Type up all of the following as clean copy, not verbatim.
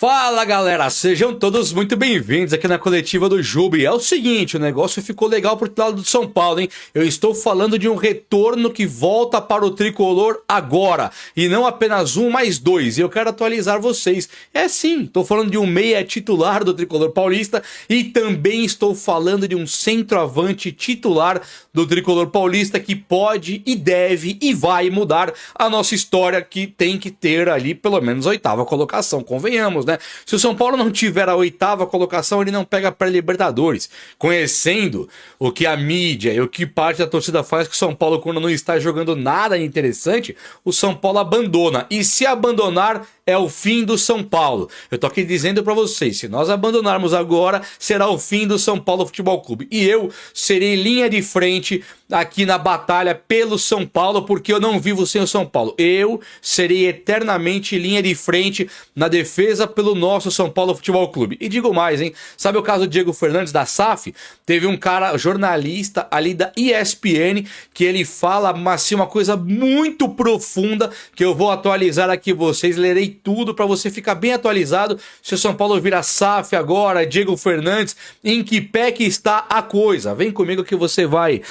Fala galera, sejam todos muito bem-vindos aqui na coletiva do Jubi. É o seguinte, o negócio ficou legal pro lado do São Paulo, hein? Eu estou falando de um retorno que volta para o tricolor agora, e não apenas um, mas dois, e eu quero atualizar vocês. É sim, estou falando de um meia titular do tricolor paulista, e também estou falando de um centroavante titular do tricolor paulista que pode e deve e vai mudar a nossa história, que tem que ter ali pelo menos a oitava colocação, convenhamos, né? Se o São Paulo não tiver a oitava colocação, ele não pega pré-Libertadores. Conhecendo o que a mídia e o que parte da torcida faz com o São Paulo quando não está jogando nada interessante, o São Paulo abandona. E se abandonar, é o fim do São Paulo. Eu tô aqui dizendo pra vocês, se nós abandonarmos agora, será o fim do São Paulo Futebol Clube. E eu serei linha de frente aqui na batalha pelo São Paulo, porque eu não vivo sem o São Paulo. Eu serei eternamente linha de frente na defesa pelo nosso São Paulo Futebol Clube. E digo mais, hein? Sabe o caso do Diego Fernandes da SAF? Teve um cara, jornalista ali da ESPN, que ele fala assim, uma coisa muito profunda, que eu vou atualizar aqui vocês, lerei tudo para você ficar bem atualizado. Se o São Paulo vira SAF agora, Diego Fernandes, em que pé que está a coisa? Vem comigo que você vai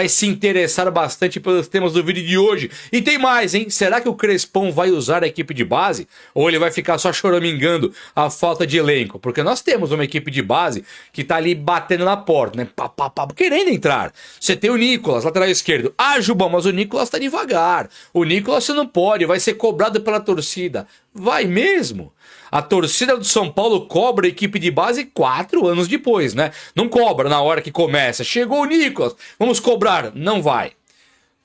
se interessar bastante pelos temas do vídeo de hoje. E tem mais, hein? Será que o Crespão vai usar a equipe de base? Ou ele vai ficar só choramingando a falta de elenco? Porque nós temos uma equipe de base que tá ali batendo na porta, né? Querendo entrar. Você tem o Nicolas, lateral esquerdo. Ah, Jubão, mas o Nicolas tá devagar. O Nicolas você não pode, vai ser cobrado pela torcida. Vai mesmo? A torcida do São Paulo cobra a equipe de base 4 anos depois, né? Não cobra na hora que começa. Chegou o Nicolas, vamos cobrar. Não vai.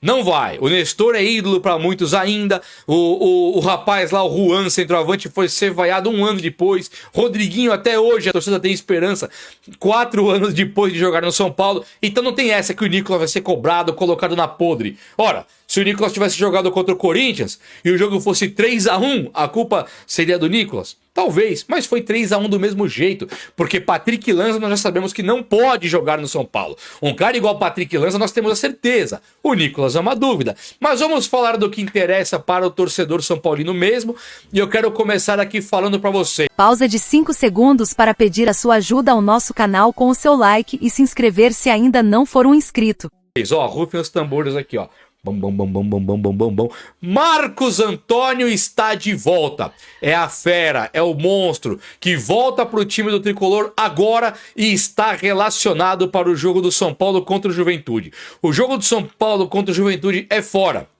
Não vai. O Nestor é ídolo para muitos ainda. O rapaz lá, o Juan, centroavante, foi ser vaiado 1 ano depois. Rodriguinho até hoje, a torcida tem esperança. 4 anos depois de jogar no São Paulo. Então não tem essa que o Nicolas vai ser cobrado, colocado na podre. Ora, se o Nicolas tivesse jogado contra o Corinthians e o jogo fosse 3-1, a culpa seria do Nicolas? Talvez, mas foi 3-1 do mesmo jeito, porque Patrick Lanza nós já sabemos que não pode jogar no São Paulo. Um cara igual Patrick Lanza nós temos a certeza, o Nicolas é uma dúvida. Mas vamos falar do que interessa para o torcedor são paulino mesmo, e eu quero começar aqui falando para você. Pausa de 5 segundos para pedir a sua ajuda ao nosso canal com o seu like e se inscrever se ainda não for um inscrito. Ó, rufem os tambores aqui, ó. Bom, bom, bom, bom, bom, bom, bom, bom, bom. Marcos Antônio está de volta. É a fera, é o monstro que volta para o time do Tricolor agora e está relacionado para o jogo do São Paulo contra o Juventude. O jogo do São Paulo contra o Juventude é fora.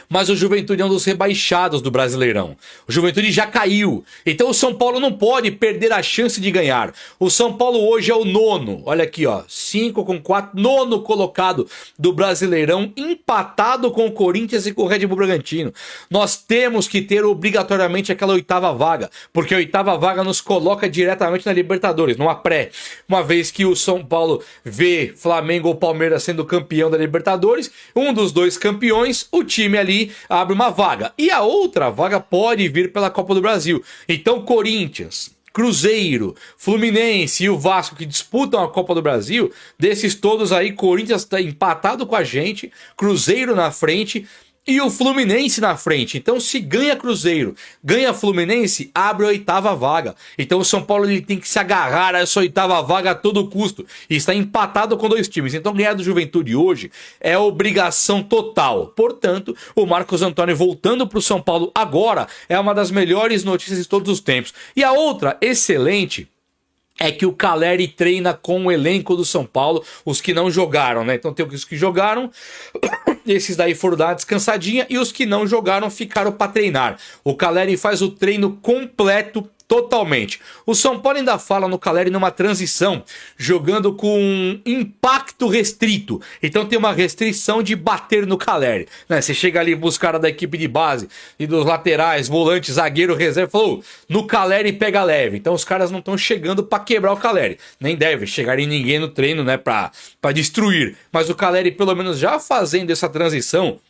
Mas o Juventude é um dos rebaixados do Brasileirão. O Juventude já caiu. Então o São Paulo não pode perder a chance de ganhar. O São Paulo hoje é o 9º. Olha aqui, ó. 5 com 4. 9º colocado do Brasileirão. Empatado com o Corinthians e com o Red Bull Bragantino. Nós temos que ter obrigatoriamente aquela 8ª vaga. Porque a 8ª vaga nos coloca diretamente na Libertadores. Numa pré. Uma vez que o São Paulo vê Flamengo ou Palmeiras sendo campeão da Libertadores. Um dos dois campeões, o time ali abre uma vaga. E a outra vaga pode vir pela Copa do Brasil. Então Corinthians, Cruzeiro, Fluminense e o Vasco que disputam a Copa do Brasil, desses todos aí, Corinthians está empatado com a gente, Cruzeiro na frente e o Fluminense na frente. Então se ganha Cruzeiro, ganha Fluminense, abre a 8ª vaga. Então o São Paulo ele tem que se agarrar a essa 8ª vaga a todo custo. E está empatado com 2 times. Então ganhar do Juventude hoje é obrigação total. Portanto, o Marcos Antônio voltando para o São Paulo agora é uma das melhores notícias de todos os tempos. E a outra excelente é que o Caleri treina com o elenco do São Paulo, os que não jogaram, né? Então tem os que jogaram, esses daí foram dar uma descansadinha, e os que não jogaram ficaram para treinar. O Caleri faz o treino completo, totalmente. O São Paulo ainda fala no Caleri numa transição, jogando com impacto restrito. Então tem uma restrição de bater no Caleri, né? Você chega ali pros caras da equipe de base e dos laterais, volante, zagueiro, reserva, falou, no Caleri pega leve. Então os caras não estão chegando para quebrar o Caleri. Nem deve chegar em ninguém no treino, né, para destruir. Mas o Caleri pelo menos já fazendo essa transição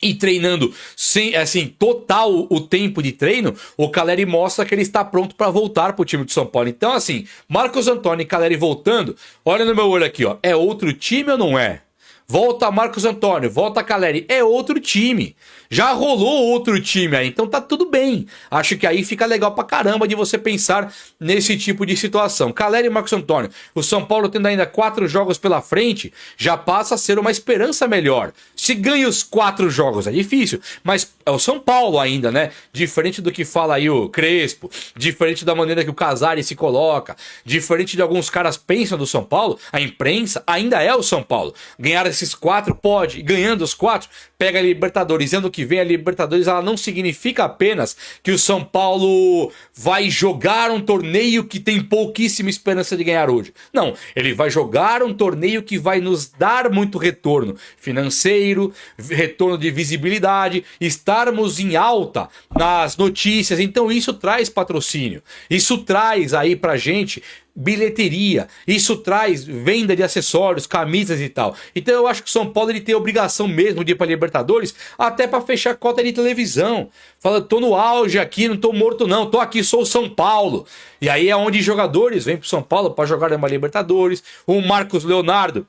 e treinando sem, assim, total o tempo de treino, o Caleri mostra que ele está pronto para voltar para o time de São Paulo. Então, assim, Marcos Antônio e Caleri voltando, olha no meu olho aqui, ó, é outro time ou não é? volta Marcos Antônio, volta Caleri, é outro time. Já rolou outro time aí, então tá tudo bem. Acho que aí fica legal pra caramba de você pensar nesse tipo de situação. Caleri e Marcos Antônio, o São Paulo tendo ainda 4 jogos pela frente, já passa a ser uma esperança melhor. Se ganha os 4 jogos é difícil, mas é o São Paulo ainda, né? Diferente do que fala aí o Crespo, diferente da maneira que o Casares se coloca, diferente de alguns caras pensam do São Paulo, a imprensa ainda é o São Paulo. Ganhar esses 4 pode, e ganhando os 4, pega a Libertadores. Ano que vem a Libertadores ela não significa apenas que o São Paulo vai jogar um torneio que tem pouquíssima esperança de ganhar hoje. Não, ele vai jogar um torneio que vai nos dar muito retorno financeiro, retorno de visibilidade, estarmos em alta nas notícias. Então isso traz patrocínio, isso traz aí pra gente bilheteria, isso traz venda de acessórios, camisas e tal. Então eu acho que o São Paulo ele tem a obrigação mesmo de ir para Libertadores, até para fechar cota de televisão. Fala, tô no auge aqui, não tô morto não, tô aqui, sou o São Paulo. E aí é onde jogadores vêm pro São Paulo para jogar uma Libertadores. O Marcos Leonardo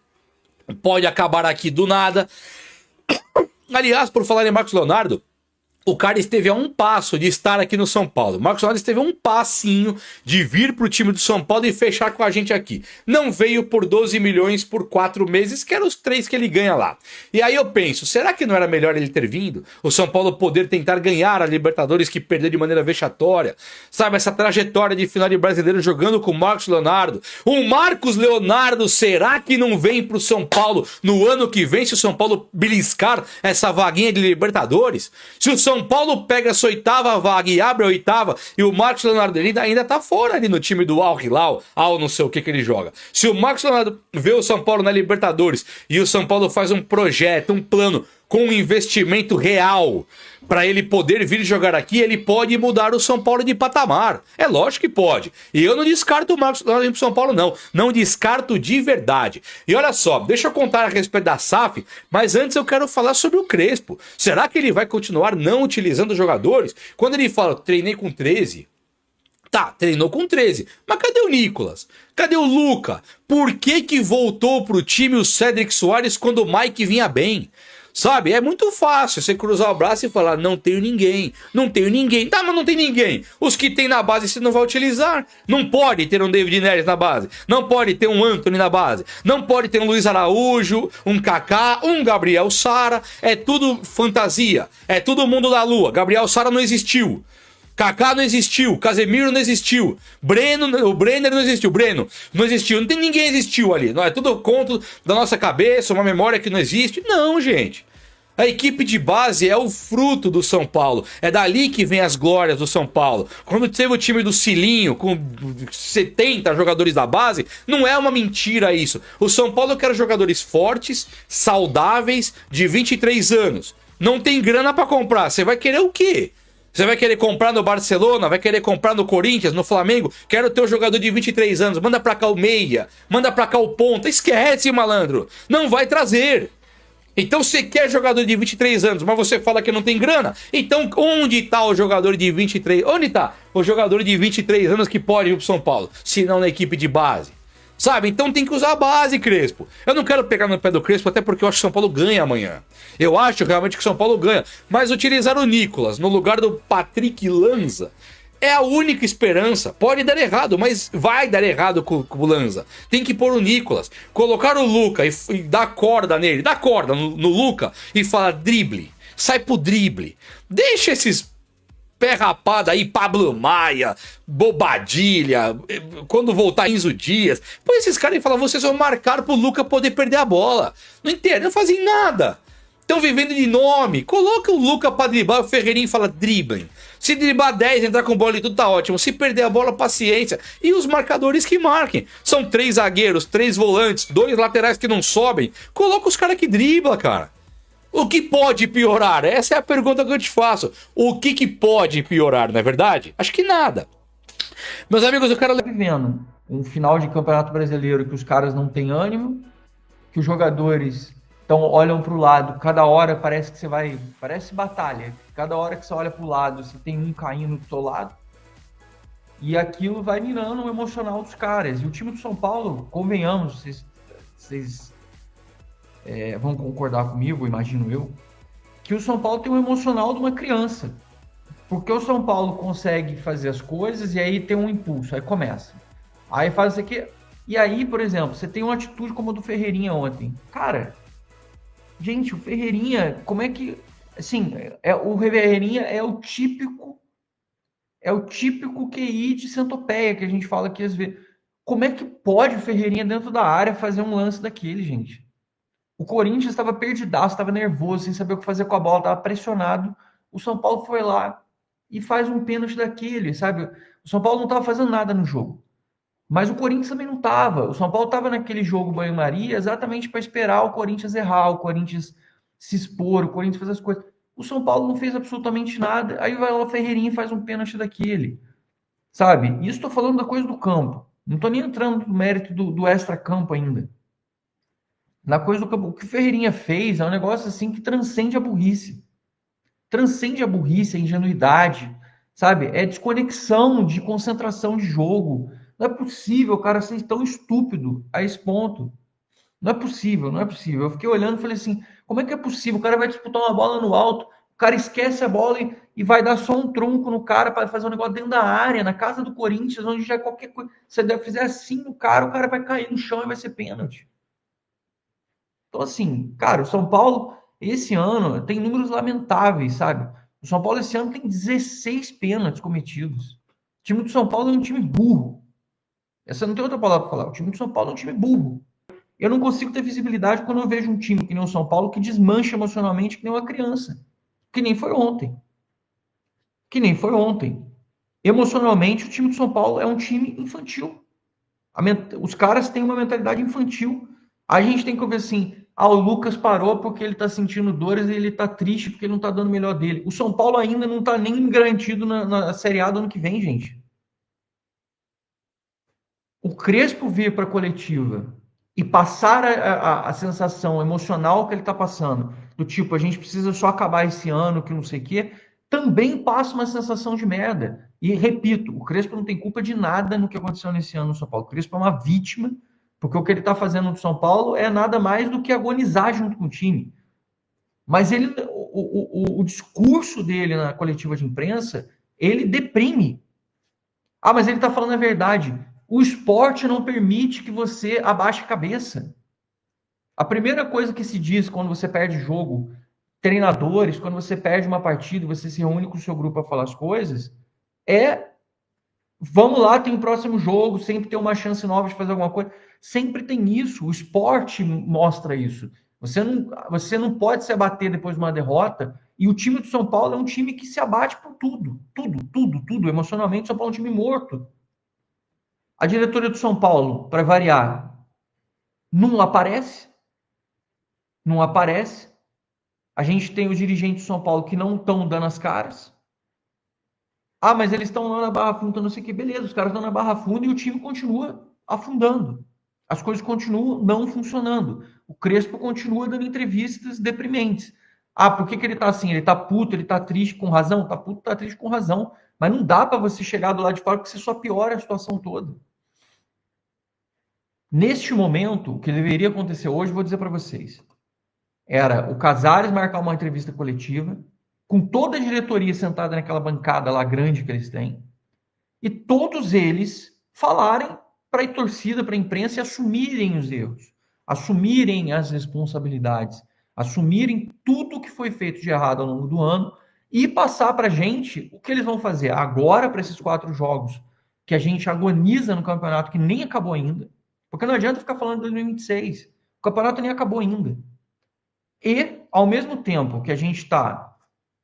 pode acabar aqui do nada. Aliás, por falar em Marcos Leonardo, o cara esteve a um passo de estar aqui no São Paulo. O Marcos Leonardo esteve a um passinho de vir pro time do São Paulo e fechar com a gente aqui. Não veio por 12 milhões por 4 meses, que eram os 3 que ele ganha lá. E aí eu penso, será que não era melhor ele ter vindo? O São Paulo poder tentar ganhar a Libertadores que perdeu de maneira vexatória. Sabe, essa trajetória de final de brasileiro jogando com o Marcos Leonardo. O Marcos Leonardo, será que não vem pro São Paulo no ano que vem se o São Paulo beliscar essa vaguinha de Libertadores? Se o São Paulo pega essa 8ª vaga e abre a 8ª e o Marcos Leonardo ainda tá fora ali no time do Al Hilal, não sei o que ele joga. Se o Marcos Leonardo vê o São Paulo na Libertadores e o São Paulo faz um projeto, um plano com um investimento real para ele poder vir jogar aqui, ele pode mudar o São Paulo de patamar. É lógico que pode. E eu não descarto o Marcos Leonardo vir pro São Paulo, não. Não descarto de verdade. E olha só, deixa eu contar a respeito da SAF, mas antes eu quero falar sobre o Crespo. Será que ele vai continuar não utilizando jogadores? Quando ele fala, treinei com 13... Tá, treinou com 13, mas cadê o Nicolas? Cadê o Luca? Por que voltou pro time o Cédric Soares quando o Mike vinha bem? Sabe, é muito fácil você cruzar o braço e falar, não tenho ninguém, não tenho ninguém. Tá, mas não tem ninguém. Os que tem na base você não vai utilizar. Não pode ter um David Neres na base, não pode ter um Antony na base, não pode ter um Luiz Araújo, um Kaká, um Gabriel Sara. É tudo fantasia, é tudo mundo da lua. Gabriel Sara não existiu. Kaká não existiu, Casemiro não existiu, o Brenner não existiu, Breno não existiu, não tem ninguém existiu ali, não é tudo conto da nossa cabeça, uma memória que não existe. Não, gente. A equipe de base é o fruto do São Paulo, é dali que vem as glórias do São Paulo. Quando teve o time do Cilinho com 70 jogadores da base, não é uma mentira isso. O São Paulo quer jogadores fortes, saudáveis, de 23 anos. Não tem grana pra comprar, você vai querer o quê? Você vai querer comprar no Barcelona, vai querer comprar no Corinthians, no Flamengo? Quero ter um jogador de 23 anos, manda pra cá o meia, manda pra cá o ponta. Esquece, malandro, não vai trazer. Então você quer jogador de 23 anos, mas você fala que não tem grana? Então onde tá o jogador de 23? Onde tá o jogador de 23 anos que pode ir pro São Paulo? Se não na equipe de base. Sabe? Então tem que usar a base, Crespo. Eu não quero pegar no pé do Crespo, até porque eu acho que o São Paulo ganha amanhã. Eu acho realmente que o São Paulo ganha. Mas utilizar o Nicolas no lugar do Patrick Lanza é a única esperança. Pode dar errado, mas vai dar errado com o Lanza. Tem que pôr o Nicolas. Colocar o Luca e dar corda nele. Dá corda no Luca e fala drible. Sai pro drible. Deixa esses pé rapada aí, Pablo Maia, Bobadilha, quando voltar Enzo Dias. Põe esses caras e fala, vocês vão marcar pro Luca poder perder a bola. Não entende, não fazem nada. Estão vivendo de nome. Coloca o Luca pra driblar, o Ferreirinho fala driblem. Se driblar 10, entrar com bola e tudo tá ótimo. Se perder a bola, paciência. E os marcadores que marquem. São 3 zagueiros, 3 volantes, 2 laterais que não sobem. Coloca os caras que dribla, cara. O que pode piorar? Essa é a pergunta que eu te faço. O que pode piorar, não é verdade? Acho que nada. Meus amigos, eu quero... Vivendo um final de Campeonato Brasileiro que os caras não têm ânimo, que os jogadores olham para o lado, cada hora parece que você vai... Parece batalha. Cada hora que você olha para o lado, você tem um caindo do seu lado. E aquilo vai minando o emocional dos caras. E o time do São Paulo, convenhamos, vocês vão concordar comigo, imagino eu, que o São Paulo tem um emocional de uma criança. Porque o São Paulo consegue fazer as coisas e aí tem um impulso, aí começa. Aí faz isso aqui. E aí, por exemplo, você tem uma atitude como a do Ferreirinha ontem. Cara, gente, o Ferreirinha, como é que. Assim, o Ferreirinha é o típico QI de centopeia que a gente fala aqui às vezes. Como é que pode o Ferreirinha dentro da área fazer um lance daquele, gente? O Corinthians estava perdidaço, estava nervoso, sem saber o que fazer com a bola, estava pressionado. O São Paulo foi lá e faz um pênalti daquele, sabe? O São Paulo não estava fazendo nada no jogo. Mas o Corinthians também não estava. O São Paulo estava naquele jogo banho-maria exatamente para esperar o Corinthians errar, o Corinthians se expor, o Corinthians fazer as coisas. O São Paulo não fez absolutamente nada. Aí vai lá o Ferreirinha e faz um pênalti daquele, sabe? Isso estou falando da coisa do campo. Não estou nem entrando no mérito do extra-campo ainda. Na coisa do campo. O que o Ferreirinha fez é um negócio assim que transcende a burrice. Transcende a burrice, a ingenuidade, sabe? É desconexão de concentração de jogo. Não é possível o cara ser tão estúpido a esse ponto. Não é possível, não é possível. Eu fiquei olhando e falei assim: como é que é possível? O cara vai disputar uma bola no alto, o cara esquece a bola e vai dar só um tronco no cara para fazer um negócio dentro da área, na casa do Corinthians, onde já qualquer coisa. Se você fizer assim no cara, o cara vai cair no chão e vai ser pênalti. Então, assim, cara, o São Paulo, esse ano, tem números lamentáveis, sabe? O São Paulo, esse ano, tem 16 pênaltis cometidos. O time do São Paulo é um time burro. Essa não tem outra palavra para falar. O time do São Paulo é um time burro. Eu não consigo ter visibilidade quando eu vejo um time que nem o São Paulo que desmancha emocionalmente que nem uma criança. Que nem foi ontem. Que nem foi ontem. Emocionalmente, o time do São Paulo é um time infantil. Os caras têm uma mentalidade infantil. A gente tem que ver assim: o Lucas parou porque ele tá sentindo dores e ele tá triste porque ele não tá dando o melhor dele. O São Paulo ainda não tá nem garantido na Série A do ano que vem, gente. O Crespo vir para a coletiva e passar a sensação emocional que ele tá passando, do tipo, a gente precisa só acabar esse ano, que não sei o quê, também passa uma sensação de merda. E repito, o Crespo não tem culpa de nada no que aconteceu nesse ano no São Paulo. O Crespo é uma vítima, porque o que ele está fazendo no São Paulo é nada mais do que agonizar junto com o time. Mas o discurso dele na coletiva de imprensa, ele deprime. Mas ele está falando a verdade. O esporte não permite que você abaixe a cabeça. A primeira coisa que se diz quando você perde jogo, treinadores, quando você perde uma partida, você se reúne com o seu grupo para falar as coisas, vamos lá, tem o próximo jogo, sempre tem uma chance nova de fazer alguma coisa. Sempre tem isso. O esporte mostra isso. Você não pode se abater depois de uma derrota. E o time do São Paulo é um time que se abate por tudo. Tudo, tudo, tudo. Emocionalmente, o São Paulo é um time morto. A diretoria do São Paulo, para variar, não aparece. Não aparece. A gente tem os dirigentes do São Paulo que não estão dando as caras. Mas eles estão lá na Barra Funda, não sei o que. Beleza, os caras estão na Barra Funda e o time continua afundando. As coisas continuam não funcionando. O Crespo continua dando entrevistas deprimentes. Por que ele tá assim? Ele tá puto, ele tá triste com razão? Tá puto, tá triste com razão. Mas não dá para você chegar do lado de fora porque você só piora a situação toda. Neste momento, o que deveria acontecer hoje, vou dizer para vocês, era o Casares marcar uma entrevista coletiva, com toda a diretoria sentada naquela bancada lá grande que eles têm, e todos eles falarem para a torcida, para a imprensa, e assumirem os erros, assumirem as responsabilidades, assumirem tudo que foi feito de errado ao longo do ano e passar para a gente o que eles vão fazer agora para esses 4 jogos que a gente agoniza no campeonato, que nem acabou ainda, porque não adianta ficar falando de 2026, o campeonato nem acabou ainda. E, ao mesmo tempo que a gente está,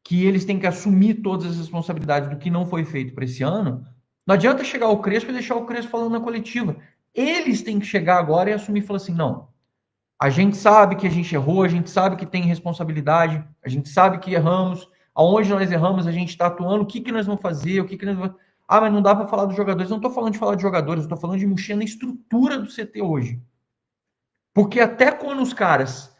que eles têm que assumir todas as responsabilidades do que não foi feito para esse ano, não adianta chegar o Crespo e deixar o Crespo falando na coletiva. Eles têm que chegar agora e assumir e falar assim: não, a gente sabe que a gente errou, a gente sabe que tem responsabilidade, a gente sabe que erramos, aonde nós erramos a gente está atuando, o que nós vamos fazer, o que nós vamos... mas não dá para falar dos jogadores. Eu não estou falando de falar de jogadores, eu estou falando de mexer na estrutura do CT hoje. Porque até quando os caras...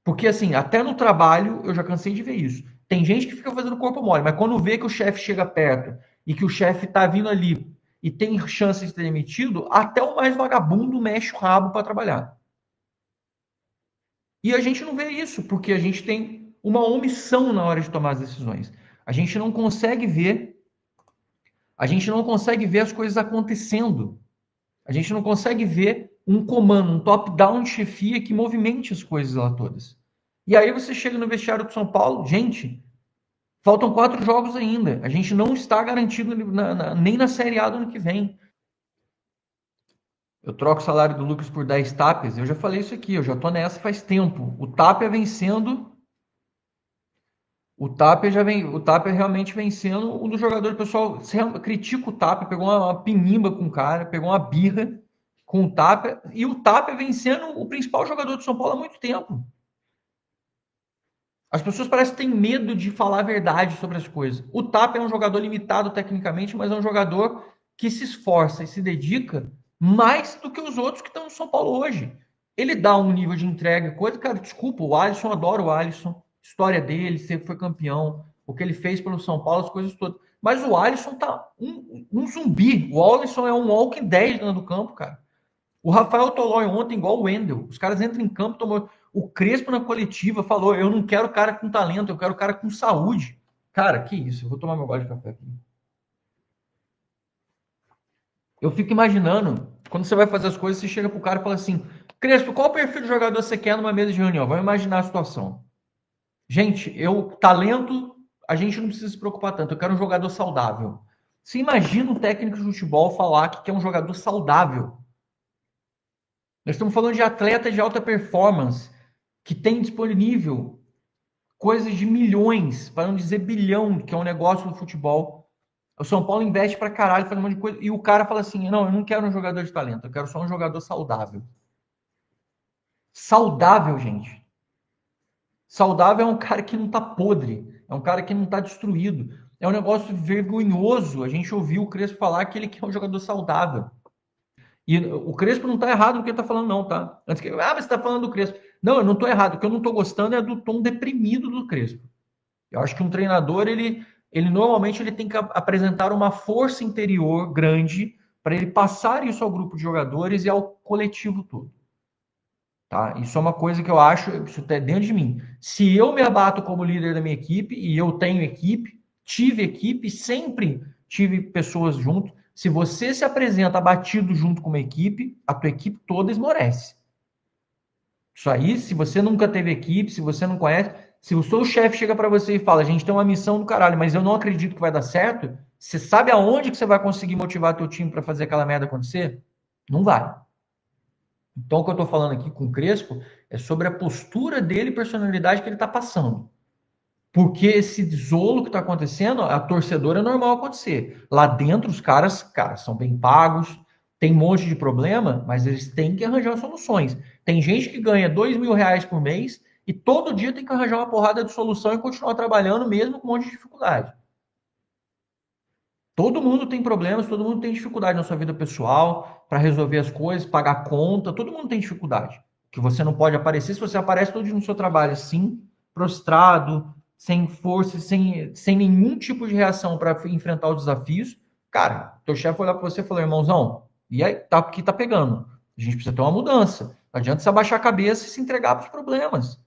Porque assim, até no trabalho, eu já cansei de ver isso. Tem gente que fica fazendo corpo mole, mas quando vê que o chefe chega perto e que o chefe tá vindo ali e tem chance de ser demitido, até o mais vagabundo mexe o rabo para trabalhar. E a gente não vê isso, porque a gente tem uma omissão na hora de tomar as decisões. A gente não consegue ver, as coisas acontecendo. A gente não consegue ver um comando, um top-down de chefia que movimente as coisas lá todas. E aí você chega no vestiário do São Paulo, gente, faltam 4 jogos ainda. A gente não está garantido nem na Série A do ano que vem. Eu troco o salário do Lucas por 10 tapas. Eu já falei isso aqui, eu já tô nessa faz tempo. O Tapia vencendo. O Tapia realmente vencendo um dos jogadores. O pessoal critica o Tapia, pegou uma pinimba com o cara, pegou uma birra com o Tapia. E o Tapia vencendo o principal jogador do São Paulo há muito tempo. As pessoas parecem que têm medo de falar a verdade sobre as coisas. O Tapia é um jogador limitado tecnicamente, mas é um jogador que se esforça e se dedica mais do que os outros que estão no São Paulo hoje. Ele dá um nível de entrega, coisa, cara, desculpa, o Alisson, adoro o Alisson, história dele, sempre foi campeão, o que ele fez pelo São Paulo, as coisas todas. Mas o Alisson tá um zumbi. O Alisson é um Walking Dead dentro do campo, cara. O Rafael Tolói ontem, igual o Wendel. Os caras entram em campo, tomam. O Crespo na coletiva falou: eu não quero cara com talento, eu quero cara com saúde. Cara, que isso? Eu vou tomar meu gole de café aqui. Eu fico imaginando, quando você vai fazer as coisas, você chega pro cara e fala assim: Crespo, qual perfil de jogador você quer numa mesa de reunião? Vamos imaginar a situação. Gente, talento, a gente não precisa se preocupar tanto. Eu quero um jogador saudável. Você imagina um técnico de futebol falar que quer um jogador saudável? Nós estamos falando de atletas de alta performance que tem disponível coisas de milhões, para não dizer bilhão, que é um negócio do futebol. O São Paulo investe pra caralho, faz um monte de coisa, e o cara fala assim: não, eu não quero um jogador de talento, eu quero só um jogador saudável. Saudável, gente. Saudável é um cara que não tá podre, é um cara que não tá destruído. É um negócio vergonhoso a gente ouvir o Crespo falar que ele quer um jogador saudável. E o Crespo não tá errado no que ele tá falando, não, tá? Antes que, mas você tá falando do Crespo. Não, eu não tô errado. O que eu não tô gostando é do tom deprimido do Crespo. Eu acho que um treinador, ele normalmente ele tem que apresentar uma força interior grande para ele passar isso ao grupo de jogadores e ao coletivo todo. Tá? Isso é uma coisa que eu acho, isso é dentro de mim. Se eu me abato como líder da minha equipe, e eu tenho equipe, tive equipe, sempre tive pessoas junto. Se você se apresenta abatido junto com uma equipe, a tua equipe toda esmorece. Isso aí, se você nunca teve equipe, se você não conhece, se o seu chefe chega para você e fala: a gente tem uma missão do caralho, mas eu não acredito que vai dar certo, você sabe aonde que você vai conseguir motivar teu time para fazer aquela merda acontecer? Não vai. Então, o que eu estou falando aqui com o Crespo é sobre a postura dele e personalidade que ele está passando. Porque esse desolo que está acontecendo, a torcedora é normal acontecer. Lá dentro, os caras, são bem pagos, tem um monte de problema, mas eles têm que arranjar soluções. Tem gente que ganha R$ 2.000 por mês e todo dia tem que arranjar uma porrada de solução e continuar trabalhando mesmo com um monte de dificuldade. Todo mundo tem problemas, todo mundo tem dificuldade na sua vida pessoal para resolver as coisas, pagar conta, todo mundo tem dificuldade. Que você não pode aparecer, se você aparece todo dia no seu trabalho assim, prostrado, sem força, sem nenhum tipo de reação para enfrentar os desafios, cara, teu chefe olhar para você e falar: irmãozão, e aí, tá, que tá pegando? A gente precisa ter uma mudança. Não adianta você abaixar a cabeça e se entregar para os problemas.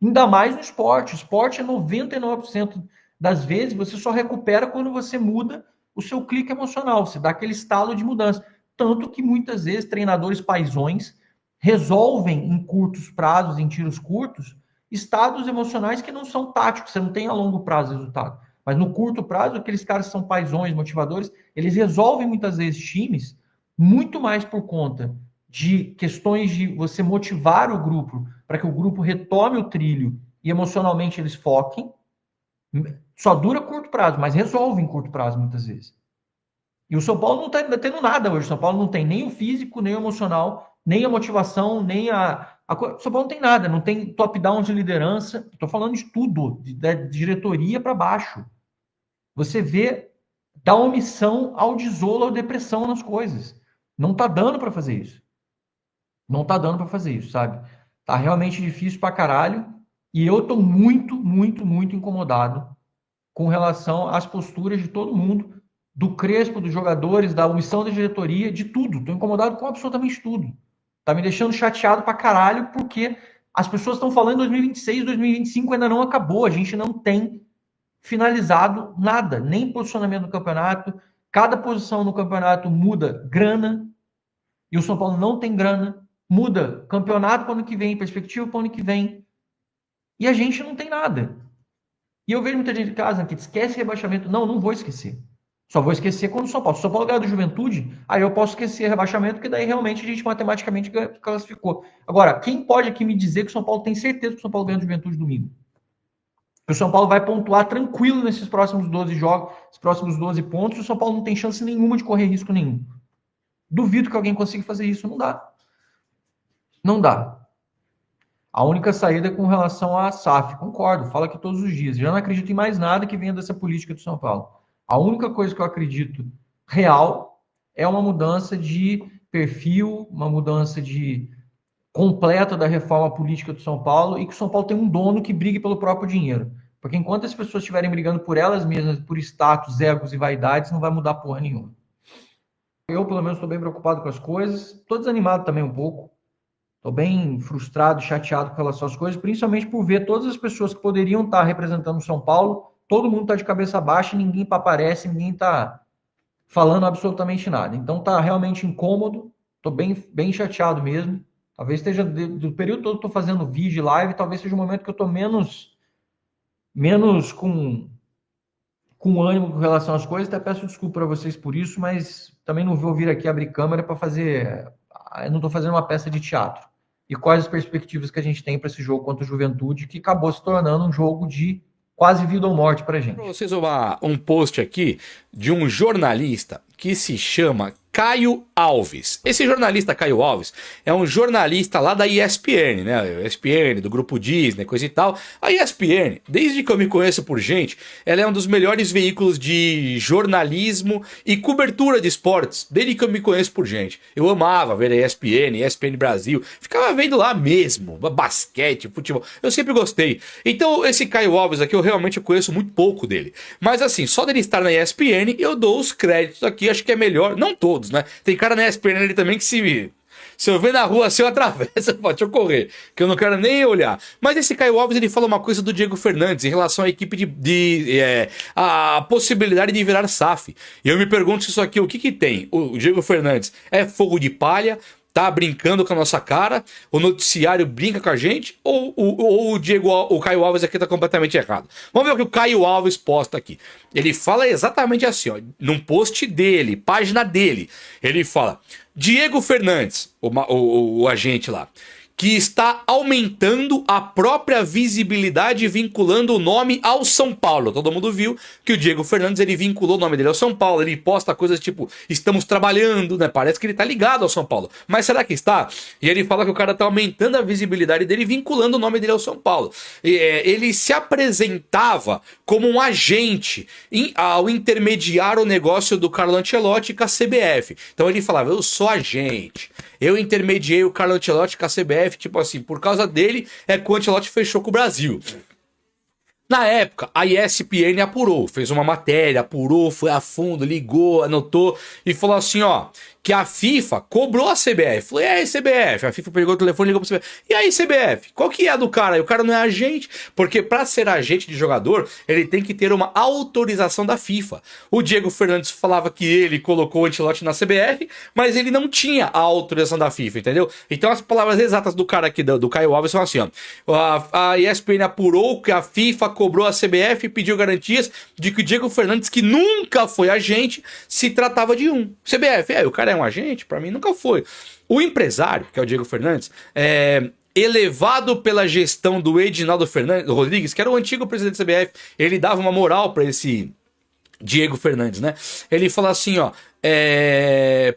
Ainda mais no esporte. O esporte é 99% das vezes você só recupera quando você muda o seu clique emocional, você dá aquele estalo de mudança. Tanto que muitas vezes treinadores paizões resolvem em curtos prazos, em tiros curtos, estados emocionais que não são táticos, você não tem a longo prazo resultado. Mas no curto prazo, aqueles caras que são paizões, motivadores, eles resolvem muitas vezes times muito mais por conta de questões de você motivar o grupo para que o grupo retome o trilho e emocionalmente eles foquem. Só dura curto prazo, mas resolve em curto prazo muitas vezes. E o São Paulo não está tendo nada hoje. O São Paulo não tem nem o físico, nem o emocional, nem a motivação, nem o São Paulo não tem nada, não tem top-down de liderança. Estou falando de tudo, da diretoria para baixo. Você vê da omissão ao desolo, à depressão nas coisas. Não está dando para fazer isso. Não tá dando para fazer isso, sabe? Tá realmente difícil pra caralho. E eu tô muito, muito, muito incomodado com relação às posturas de todo mundo, do Crespo, dos jogadores, da omissão da diretoria, de tudo. Tô incomodado com absolutamente tudo. Tá me deixando chateado pra caralho, porque As pessoas estão falando em 2026, 2025 ainda não acabou. A gente não tem finalizado nada, nem posicionamento no campeonato. Cada posição no campeonato muda grana, e o São Paulo não tem grana. Muda campeonato para o ano que vem, perspectiva para o ano que vem. E a gente não tem nada. E eu vejo muita gente em casa que esquece rebaixamento. Não, não vou esquecer. Só vou esquecer quando o São Paulo. Se o São Paulo ganhar do Juventude, aí eu posso esquecer rebaixamento, porque daí realmente a gente matematicamente classificou. Agora, quem pode aqui me dizer que o São Paulo tem certeza que o São Paulo ganha do Juventude domingo? Que o São Paulo vai pontuar tranquilo nesses próximos 12 jogos, os próximos 12 pontos, e o São Paulo não tem chance nenhuma de correr risco nenhum. Duvido que alguém consiga fazer isso. Não dá. Não dá. A única saída é com relação à SAF. Concordo, fala aqui todos os dias. Já não acredito em mais nada que venha dessa política do São Paulo. A única coisa que eu acredito real é uma mudança de perfil, uma mudança de completa da reforma política do São Paulo, e que o São Paulo tem um dono que brigue pelo próprio dinheiro. Porque enquanto as pessoas estiverem brigando por elas mesmas, por status, egos e vaidades, não vai mudar porra nenhuma. Eu, pelo menos, estou bem preocupado com as coisas. Estou desanimado também um pouco. Estou bem frustrado, chateado com relação às coisas, principalmente por ver todas as pessoas que poderiam estar representando o São Paulo, todo mundo está de cabeça baixa, ninguém aparece, ninguém está falando absolutamente nada. Então está realmente incômodo, estou bem chateado mesmo. Talvez esteja, do período todo que estou fazendo vídeo e live, talvez seja o momento que eu estou menos com ânimo com relação às coisas. Até peço desculpa para vocês por isso, mas também não vou vir aqui abrir câmera para fazer... Eu não estou fazendo uma peça de teatro. E quais as perspectivas que a gente tem para esse jogo contra o Juventude, que acabou se tornando um jogo de quase vida ou morte para a gente. Para vocês, um post aqui de um jornalista que se chama Caio Alves. Esse jornalista Caio Alves é um jornalista lá da ESPN, né? ESPN, do grupo Disney, coisa e tal. A ESPN, desde que eu me conheço por gente, ela é um dos melhores veículos de jornalismo e cobertura de esportes, desde que eu me conheço por gente. Eu amava ver a ESPN Brasil, ficava vendo lá mesmo, basquete, futebol, eu sempre gostei. Então esse Caio Alves aqui, eu realmente conheço muito pouco dele. Mas assim, só dele estar na ESPN, eu dou os créditos aqui, acho que é melhor, não todos, né? Tem cara na ESPN ali também que se eu ver na rua assim, eu atravesso, pode ocorrer, que eu não quero nem olhar. Mas esse Caio Alves, ele fala uma coisa do Diego Fernandes em relação à equipe a possibilidade de virar SAF. E eu me pergunto se isso aqui, o que tem? O Diego Fernandes é fogo de palha, tá brincando com a nossa cara, o noticiário brinca com a gente, ou o Caio Alves aqui tá completamente errado. Vamos ver o que o Caio Alves posta aqui. Ele fala exatamente assim, ó, num post dele, página dele, ele fala: Diego Fernandes, o agente lá, que está aumentando a própria visibilidade vinculando o nome ao São Paulo. Todo mundo viu que o Diego Fernandes, ele vinculou o nome dele ao São Paulo, ele posta coisas tipo, estamos trabalhando, né? Parece que ele tá ligado ao São Paulo. Mas será que está? E ele fala que o cara tá aumentando a visibilidade dele vinculando o nome dele ao São Paulo. Ele se apresentava como um agente ao intermediar o negócio do Carlo Ancelotti com a CBF. Então ele falava, eu sou agente, eu intermediei o Carlo Ancelotti com a CBF, tipo assim, por causa dele é que o Ancelotti fechou com o Brasil. Na época, a ESPN apurou, fez uma matéria, apurou, foi a fundo, ligou, anotou e falou assim, ó, que a FIFA cobrou a CBF. Falou, e aí, CBF? A FIFA pegou o telefone e ligou pra CBF. E aí, CBF? Qual que é a do cara? E o cara não é agente, porque pra ser agente de jogador, ele tem que ter uma autorização da FIFA. O Diego Fernandes falava que ele colocou o Ancelotti na CBF, mas ele não tinha a autorização da FIFA, entendeu? Então as palavras exatas do cara aqui, do Caio Alves, são assim, ó. A ESPN apurou que a FIFA cobrou a CBF e pediu garantias de que o Diego Fernandes, que nunca foi agente, se tratava de um. CBF, o cara é um agente? Pra mim nunca foi. O empresário, que é o Diego Fernandes, elevado pela gestão do Edinaldo Rodrigues, que era o antigo presidente da CBF, ele dava uma moral pra esse Diego Fernandes, né? Ele fala assim, ó,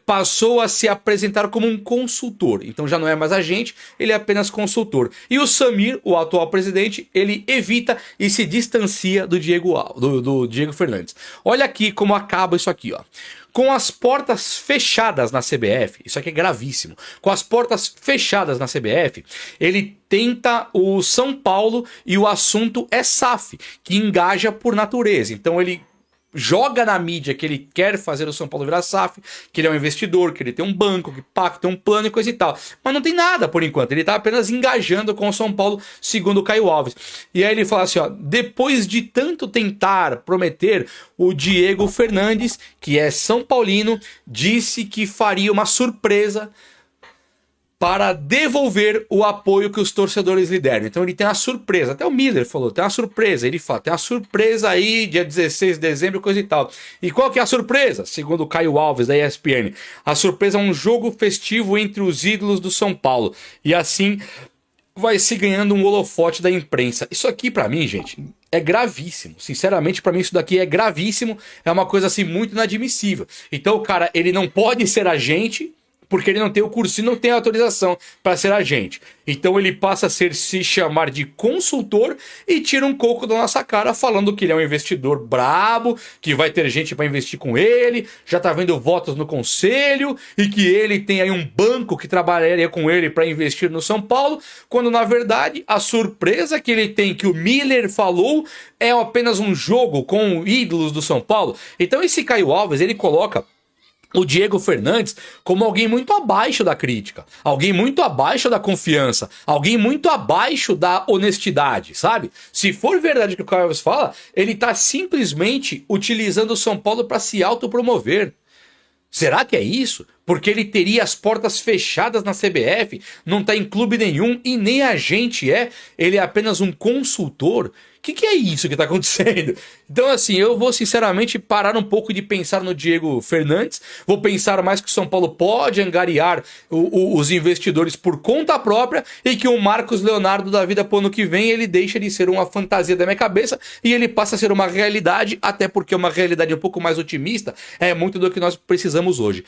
passou a se apresentar como um consultor, então já não é mais agente, ele é apenas consultor. E o Samir, o atual presidente, ele evita e se distancia do Diego Fernandes. Olha aqui como acaba isso aqui, ó. Com as portas fechadas na CBF, isso aqui é gravíssimo, com as portas fechadas na CBF, ele tenta o São Paulo e o assunto é SAF, que engaja por natureza. Então ele joga na mídia que ele quer fazer o São Paulo virar SAF, que ele é um investidor, que ele tem um banco, que pacta, tem um plano e coisa e tal. Mas não tem nada por enquanto, ele tá apenas engajando com o São Paulo, segundo o Caio Alves. E aí ele fala assim, ó, depois de tanto tentar prometer, o Diego Fernandes, que é São Paulino, disse que faria uma surpresa para devolver o apoio que os torcedores lhe deram. Então ele tem uma surpresa, até o Miller falou, tem uma surpresa, ele fala, tem uma surpresa aí, dia 16 de dezembro, coisa e tal. E qual que é a surpresa? Segundo o Caio Alves, da ESPN, a surpresa é um jogo festivo entre os ídolos do São Paulo, e assim vai se ganhando um holofote da imprensa. Isso aqui pra mim, gente, é gravíssimo. Sinceramente, pra mim isso daqui é gravíssimo, é uma coisa assim muito inadmissível. Então o cara, ele não pode ser agente, porque ele não tem o cursinho, não tem a autorização para ser agente. Então ele passa a se chamar de consultor e tira um coco da nossa cara falando que ele é um investidor brabo, que vai ter gente para investir com ele, já tá vendo votos no conselho e que ele tem aí um banco que trabalharia com ele para investir no São Paulo, quando na verdade a surpresa que ele tem, que o Miller falou, é apenas um jogo com ídolos do São Paulo. Então esse Caio Alves, ele coloca o Diego Fernandes como alguém muito abaixo da crítica, alguém muito abaixo da confiança, alguém muito abaixo da honestidade, sabe? Se for verdade o que o Caio Alves fala, ele tá simplesmente utilizando o São Paulo para se autopromover. Será que é isso? Porque ele teria as portas fechadas na CBF, não tá em clube nenhum e nem agente é, ele é apenas um consultor. O que é isso que tá acontecendo? Então assim, eu vou sinceramente parar um pouco de pensar no Diego Fernandes, vou pensar mais que o São Paulo pode angariar os investidores por conta própria e que o Marcos Leonardo da vida pro ano que vem, ele deixa de ser uma fantasia da minha cabeça e ele passa a ser uma realidade, até porque uma realidade um pouco mais otimista é muito do que nós precisamos hoje.